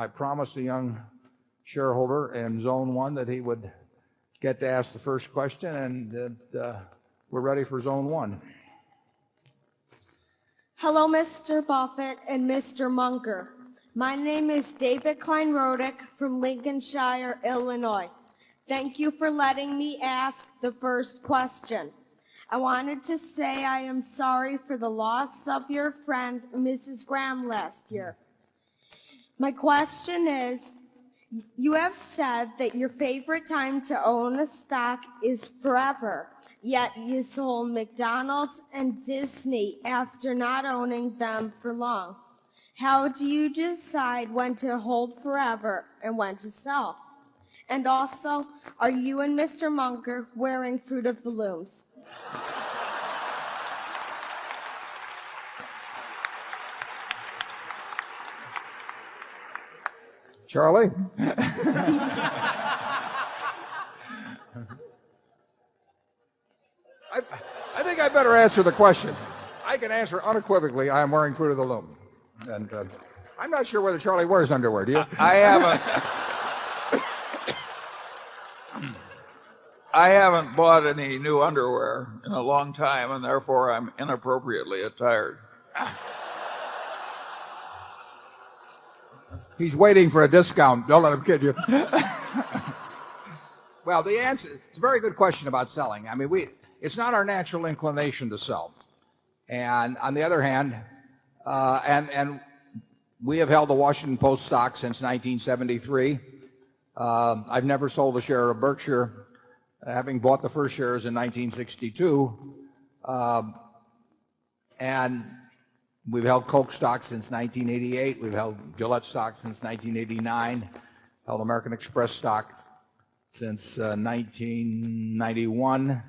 I promised a young shareholder in Zone 1 that he would get to ask the first question, and we're ready for Zone 1. Hello, Mr. Buffett and Mr. Munger. My name is David Klein-Rodick from Lincolnshire, Illinois. Thank you for letting me ask the first question. I wanted to say I am sorry for the loss of your friend, Mrs. Graham, last year. My question is, you have said that your favorite time to own a stock is forever, yet you sold McDonald's and Disney after not owning them for long. How do you decide when to hold forever and when to sell? And also, are you and Mr. Munger wearing Fruit of the Looms? Charlie? I think I better answer the question. I can answer unequivocally, I am wearing Fruit of the Loom. And I'm not sure whether Charlie wears underwear, do you? I haven't bought any new underwear in a long time, and therefore I'm inappropriately attired. He's waiting for a discount. Don't let him kid you. Well, the answer, it's a very good question about selling. I mean, it's not our natural inclination to sell. And on the other hand, and we have held the Washington Post stock since 1973. I've never sold a share of Berkshire, having bought the first shares in 1962. And we've held Coke stock since 1988. We've held Gillette stock since 1989. Held American Express stock since 1991.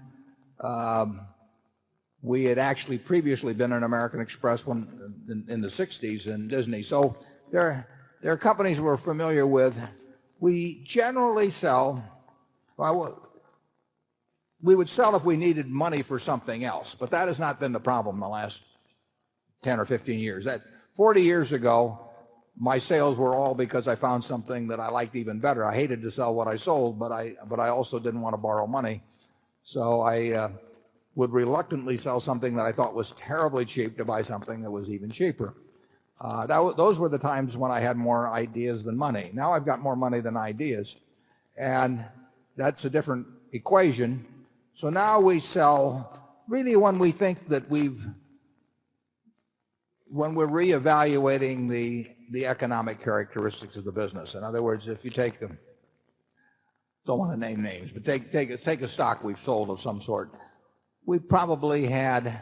We had actually previously been an American Express in the 60s in Disney. So there are companies we're familiar with. We generally sell, well, we would sell if we needed money for something else, but that has not been the problem in the last 10 or 15 years. 40 years ago, my sales were all because I found something that I liked even better. I hated to sell what I sold, but I also didn't want to borrow money. So I would reluctantly sell something that I thought was terribly cheap to buy something that was even cheaper. Those were the times when I had more ideas than money. Now I've got more money than ideas, and that's a different equation. So now we sell really when we think that when we're reevaluating the economic characteristics of the business. In other words, if you take them, don't want to name names, but take a stock we've sold of some sort. We probably had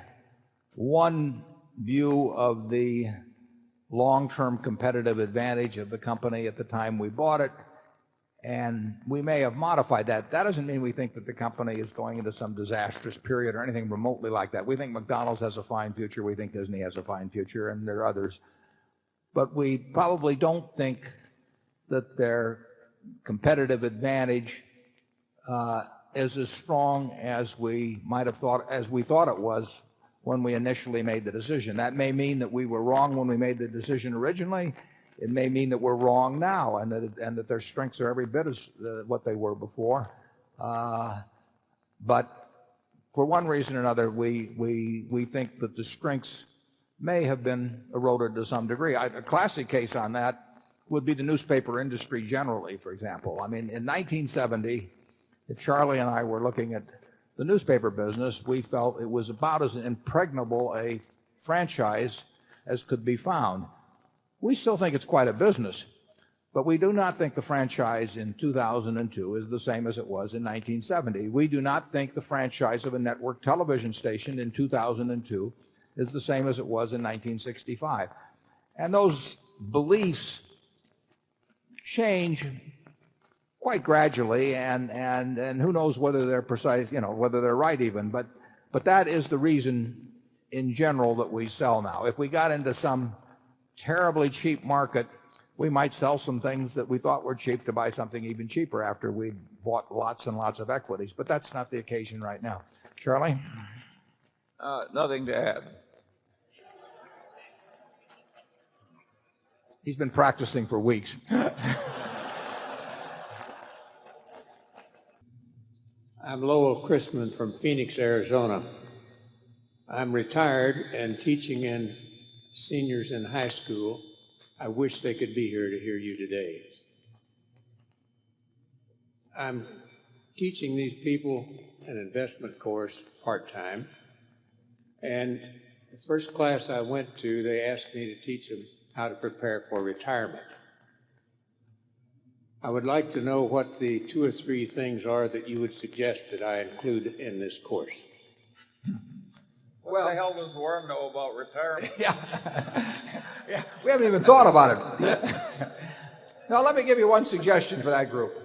one view of the long-term competitive advantage of the company at the time we bought it, and we may have modified that. That doesn't mean we think that the company is going into some disastrous period or anything remotely like that. We think McDonald's has a fine future. We think Disney has a fine future, and there are others. But we probably don't think that their competitive advantage is as strong as we might have thought, as we thought it was when we initially made the decision. That may mean that we were wrong when we made the decision originally. It may mean that we're wrong now, and that their strengths are every bit as what they were before. But for one reason or another, we think that the strengths may have been eroded to some degree. A classic case on that would be the newspaper industry generally, for example. I mean, in 1970, if Charlie and I were looking at the newspaper business, we felt it was about as impregnable a franchise as could be found. We still think it's quite a business, but we do not think the franchise in 2002 is the same as it was in 1970. We do not think the franchise of a network television station in 2002 is the same as it was in 1965. And those beliefs change quite gradually, and who knows whether they're precise, whether they're right even, but that is the reason in general that we sell now. If we got into some terribly cheap market, we might sell some things that we thought were cheap to buy something even cheaper after we bought lots and lots of equities, but that's not the occasion right now. Charlie? Nothing to add. He's been practicing for weeks. I'm Lowell Christman from Phoenix, Arizona. I'm retired and teaching in seniors in high school. I wish they could be here to hear you today. I'm teaching these people an investment course part-time, and the first class I went to, they asked me to teach them how to prepare for retirement. I would like to know what the 2 or 3 things are that you would suggest that I include in this course. What the hell does Warren know about retirement? Yeah, we haven't even thought about it. Now, let me give you one suggestion for that group.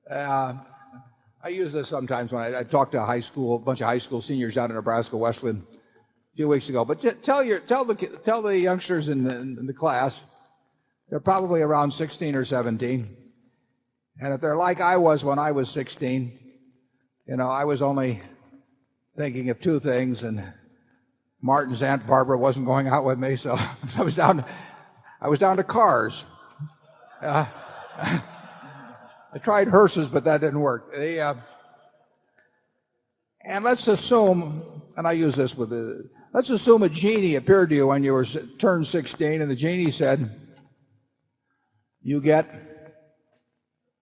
I use this sometimes when I talk to a bunch of high school seniors down in Nebraska, Westwood, a few weeks ago. But tell the youngsters in the class, they're probably around 16 or 17. And if they're like I was when I was 16, I was only thinking of 2 things, and Martin's Aunt Barbara wasn't going out with me, so I was down to cars. I tried hearses, but that didn't work. And let's assume, and I use this let's assume a genie appeared to you when you turned 16, and the genie said, you get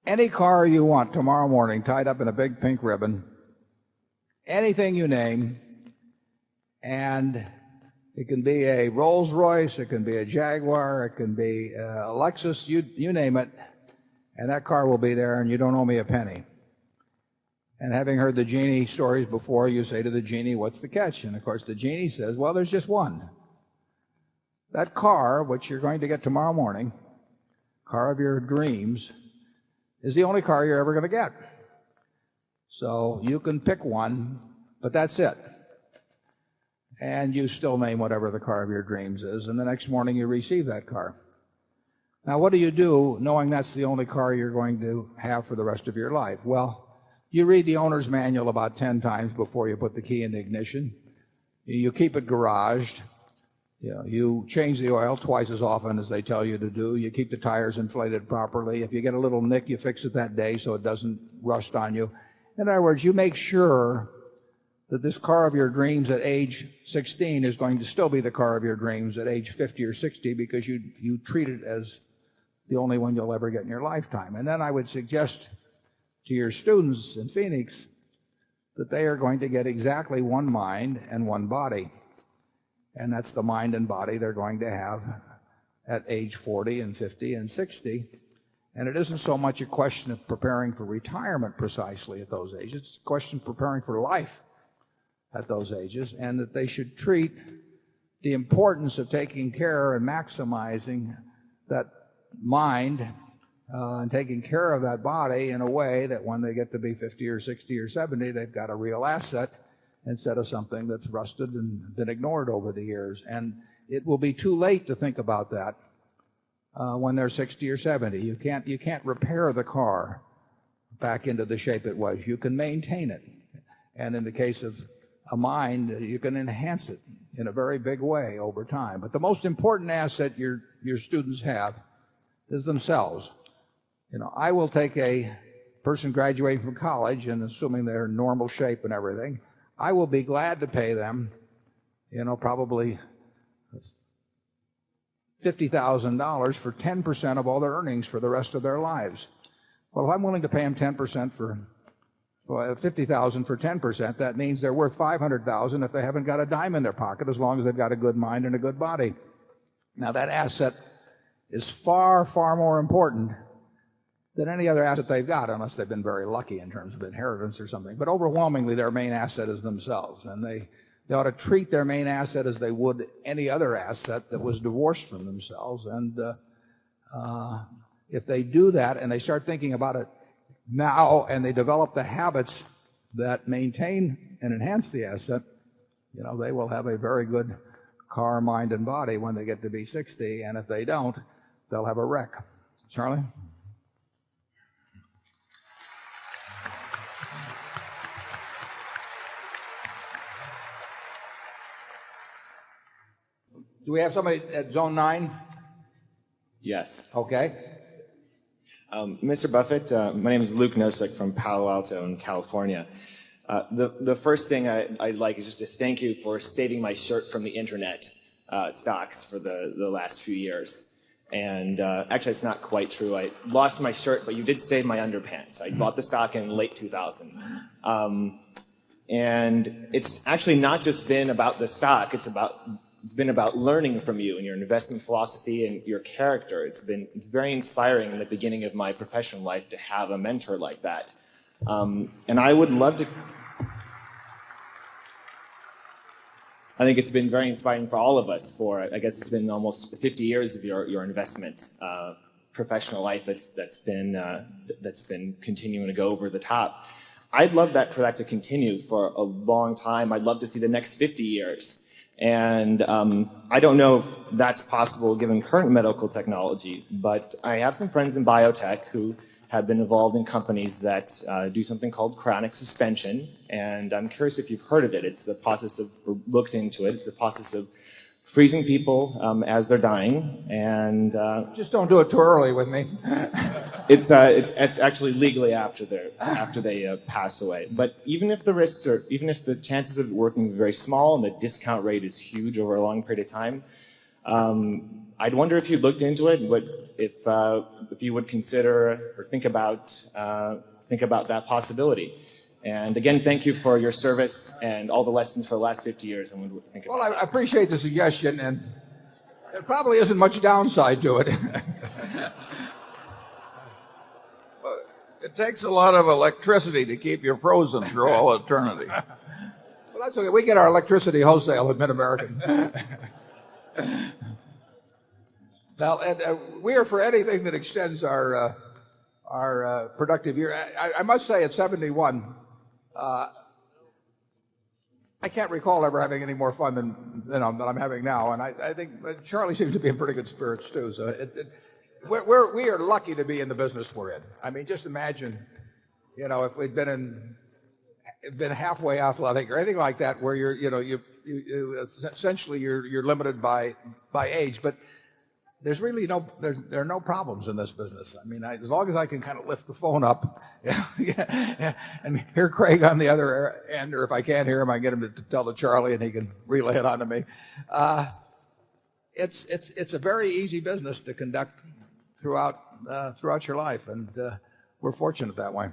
any car you want tomorrow morning tied up in a big pink ribbon, anything you name, and it can be a Rolls Royce, it can be a Jaguar, it can be a Lexus, you name it, and that car will be there, and you don't owe me a penny. And having heard the genie stories before, you say to the genie, what's the catch? And of course the genie says, well, there's just one. That car, which you're going to get tomorrow morning, car of your dreams, is the only car you're ever going to get. So you can pick one, but that's it. And you still name whatever the car of your dreams is, and the next morning you receive that car. Now, what do you do knowing that's the only car you're going to have for the rest of your life? Well, you read the owner's manual about 10 times before you put the key in the ignition. You keep it garaged. You change the oil twice as often as they tell you to do. You keep the tires inflated properly. If you get a little nick, you fix it that day so it doesn't rust on you. In other words, you make sure that this car of your dreams at age 16 is going to still be the car of your dreams at age 50 or 60 because you treat it as the only one you'll ever get in your lifetime. And then I would suggest to your students in Phoenix that they are going to get exactly one mind and one body. And that's the mind and body they're going to have at age 40 and 50 and 60. And it isn't so much a question of preparing for retirement precisely at those ages. It's a question of preparing for life at those ages, and that they should treat the importance of taking care and maximizing that mind and taking care of that body in a way that when they get to be 50 or 60 or 70, they've got a real asset instead of something that's rusted and been ignored over the years. And it will be too late to think about that when they're 60 or 70. You can't repair the car back into the shape it was. You can maintain it. And in the case of a mind, you can enhance it in a very big way over time. But the most important asset your students have is themselves. I will take a person graduating from college, and assuming they're in normal shape and everything, I will be glad to pay them, probably $50,000 for 10% of all their earnings for the rest of their lives. Well, if I'm willing to pay them 10% for $50,000 for 10%, that means they're worth $500,000 if they haven't got a dime in their pocket, as long as they've got a good mind and a good body. Now, that asset is far, far more important than any other asset they've got, unless they've been very lucky in terms of inheritance or something. But overwhelmingly, their main asset is themselves, and they ought to treat their main asset as they would any other asset that was divorced from themselves. And if they do that and they start thinking about it now, and they develop the habits that maintain and enhance the asset, they will have a very good car, mind, and body when they get to be 60. And if they don't, they'll have a wreck. Charlie? Do we have somebody at zone 9? Yes. Okay. Mr. Buffett, my name is Luke Nosek from Palo Alto in California. The first thing I'd like is just to thank you for saving my shirt from the internet stocks for the last few years. And actually, it's not quite true. I lost my shirt, but you did save my underpants. I bought the stock in late 2000. And it's actually not just been about the stock. It's been about learning from you and your investment philosophy and your character. It's very inspiring in the beginning of my professional life to have a mentor like that. And I would love to. I think it's been very inspiring for all of us. I guess it's been almost 50 years of your investment professional life that's been continuing to go over the top. I'd love for that to continue for a long time. I'd love to see the next 50 years. And I don't know if that's possible given current medical technology, but I have some friends in biotech who have been involved in companies that do something called cryonic suspension. And I'm curious if you've heard of it. It's the process of, or looked into it, it's the process of freezing people as they're dying. And just don't do it too early with me. It's actually legally after they pass away. But even if the chances of it working are very small and the discount rate is huge over a long period of time, I'd wonder if you looked into it, if you would consider or think about that possibility. And again, thank you for your service and all the lessons for the last 50 years. And we'll think about well, I appreciate the suggestion, and there probably isn't much downside to it. It takes a lot of electricity to keep you frozen through all eternity. Well, that's okay. We get our electricity wholesale at Mid-American. Now, we are for anything that extends our productive year. I must say, at 71, I can't recall ever having any more fun than I'm having now. And I think Charlie seems to be in pretty good spirits too. So we are lucky to be in the business we're in. I mean, just imagine, if we'd been halfway athletic or anything like that, where you essentially you're limited by age. But there's really there are no problems in this business. I mean, as long as I can kind of lift the phone up and hear Craig on the other end, or if I can't hear him, I get him to tell to Charlie and he can relay it on to me. It's a very easy business to conduct throughout your life, and we're fortunate that way.